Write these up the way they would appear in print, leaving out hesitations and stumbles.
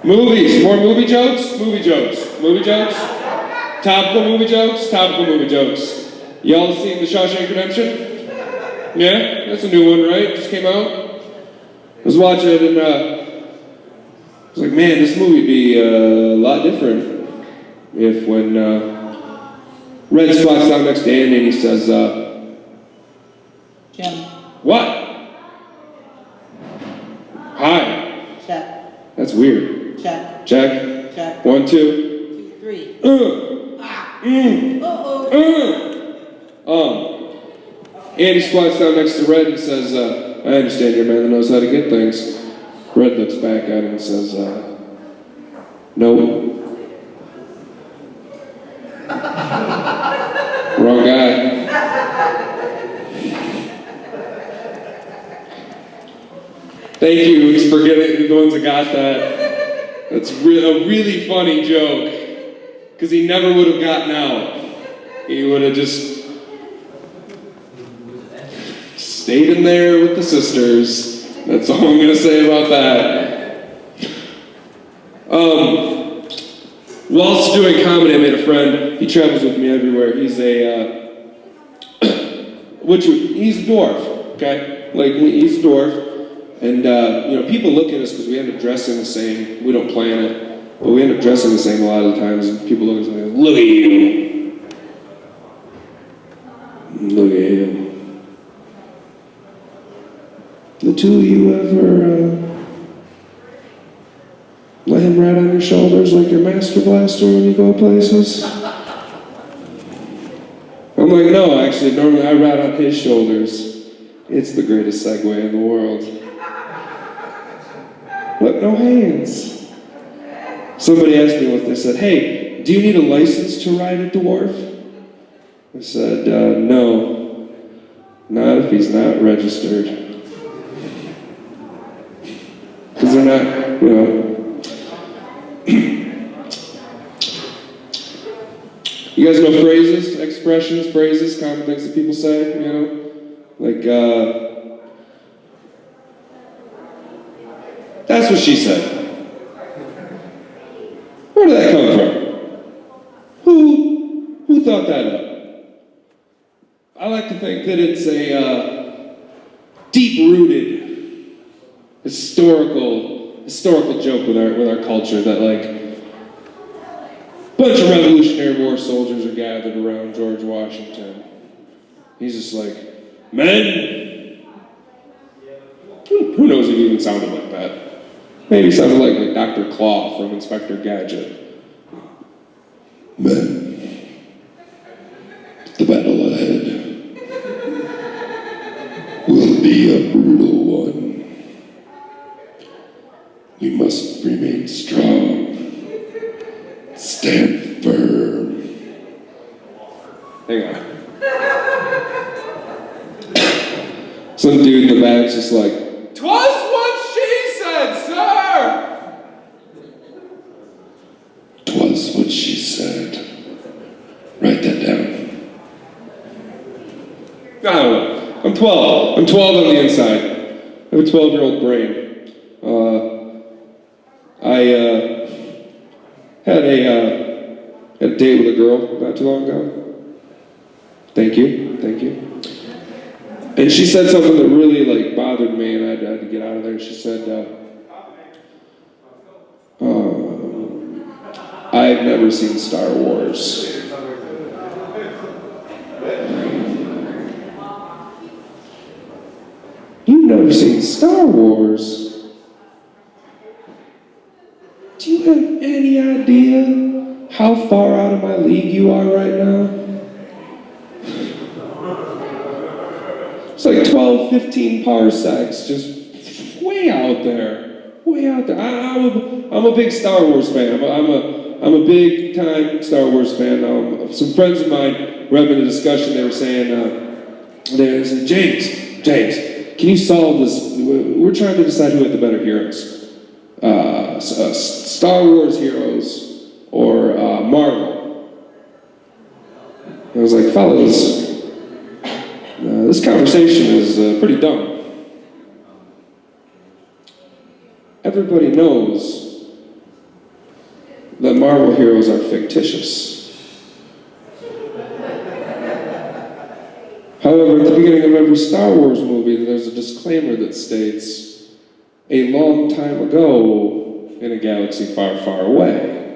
Movies, more movie jokes? Movie jokes. Movie jokes? Topical movie jokes? Topical movie jokes. Y'all seen The Shawshank Redemption? Yeah? That's a new one, right? Just came out? I was watching it and I was like, man, this movie would be a lot different if when Red squats down next to Andy and he says, Jim. What? Hi. Check. That's weird. Check. Check. Check. 1, 2. 2, 3. Andy squats down next to Red and says, I understand you're a man that knows how to get things. Red looks back at him and says, no. Wrong guy. Thank you for getting the ones that got that. That's a really funny joke. Because he never would have gotten out. He would have just stayed in there with the sisters. That's all I'm gonna say about that. Whilst doing comedy, I made a friend. He travels with me everywhere. He's he's a dwarf, okay? Like, he's a dwarf. And, people look at us because we end up dressing the same. We don't plan it, but we end up dressing the same a lot of the times. And people look at us and go, look at you. Look at him. The two of you ever let him ride on your shoulders like your Master Blaster when you go places? I'm like, no, actually, normally I ride on his shoulders. It's the greatest Segway in the world. Look, no hands. Somebody asked me once, they said, hey, do you need a license to ride a dwarf? I said, no, not if he's not registered. Because they're not, You guys know phrases, expressions, phrases, common things that people say, Like, that's what she said. Where did that come from? Who thought that up? I like to think that it's a deep-rooted historical joke with our culture that, like, a bunch of Revolutionary War soldiers are gathered around George Washington. He's just like, men. Who knows if he even sounded like that? Maybe he sounded like Dr. Claw from Inspector Gadget. Men, the battle ahead will be a brutal one. We must remain strong. Stand firm. Hang on. Some dude in the back's just like, 'twas what she said, sir! 'Twas what she said. Write that down. I don't know. I'm 12. I'm 12 on the inside. I have a 12-year-old brain. I had a date with a girl not too long ago. Thank you. And she said something that really bothered me, and I had to get out of there. She said, I've never seen Star Wars. You've never seen Star Wars? Do you have any idea how far out of my league you are right now? It's like 12, 15 parsecs, just way out there. I'm a big Star Wars fan. I'm a big time Star Wars fan. Some friends of mine were having a discussion. They were saying, James, can you solve this? We're trying to decide who had the better heroes. Star Wars heroes or Marvel. I was like, fellas, this conversation is pretty dumb. Everybody knows Marvel heroes are fictitious. However, at the beginning of every Star Wars movie, there's a disclaimer that states, "A long time ago, in a galaxy far, far away."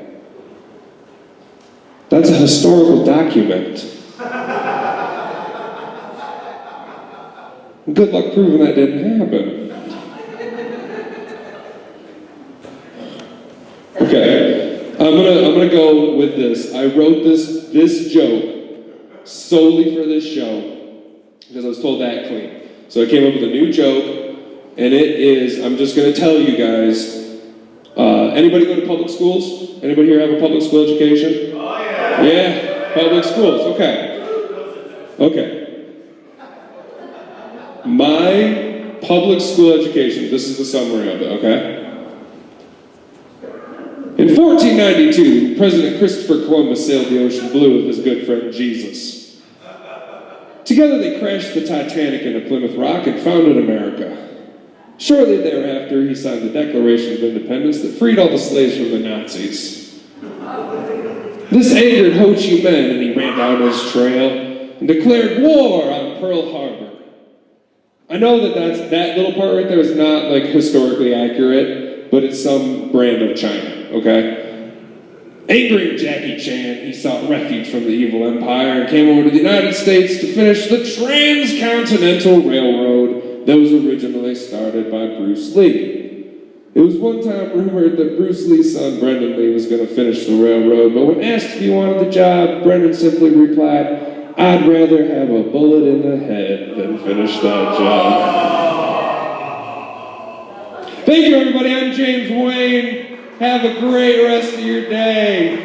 That's a historical document. Good luck proving that didn't happen. Okay, I'm gonna go with this. I wrote this joke solely for this show because I was told that clean. So I came up with a new joke, and it is, I'm just gonna tell you guys, anybody go to public schools? Anybody here have a public school education? Oh yeah! Yeah, public schools, okay. Okay. My public school education, this is the summary of it, okay? In 1492, President Christopher Columbus sailed the ocean blue with his good friend Jesus. Together they crashed the Titanic into Plymouth Rock and founded America. Shortly thereafter, he signed the Declaration of Independence that freed all the slaves from the Nazis. This angered Ho Chi Minh, and he ran down his trail and declared war on Pearl Harbor. I know that little part right there is not like historically accurate, but it's some brand of China, okay? Angering Jackie Chan, he sought refuge from the evil empire and came over to the United States to finish the Transcontinental Railroad that was originally started by Bruce Lee. It was one time rumored that Bruce Lee's son Brendan Lee was going to finish the railroad, but when asked if he wanted the job, Brendan simply replied, "I'd rather have a bullet in the head than finish that job." Thank you, everybody. I'm James Wayne. Have a great rest of your day.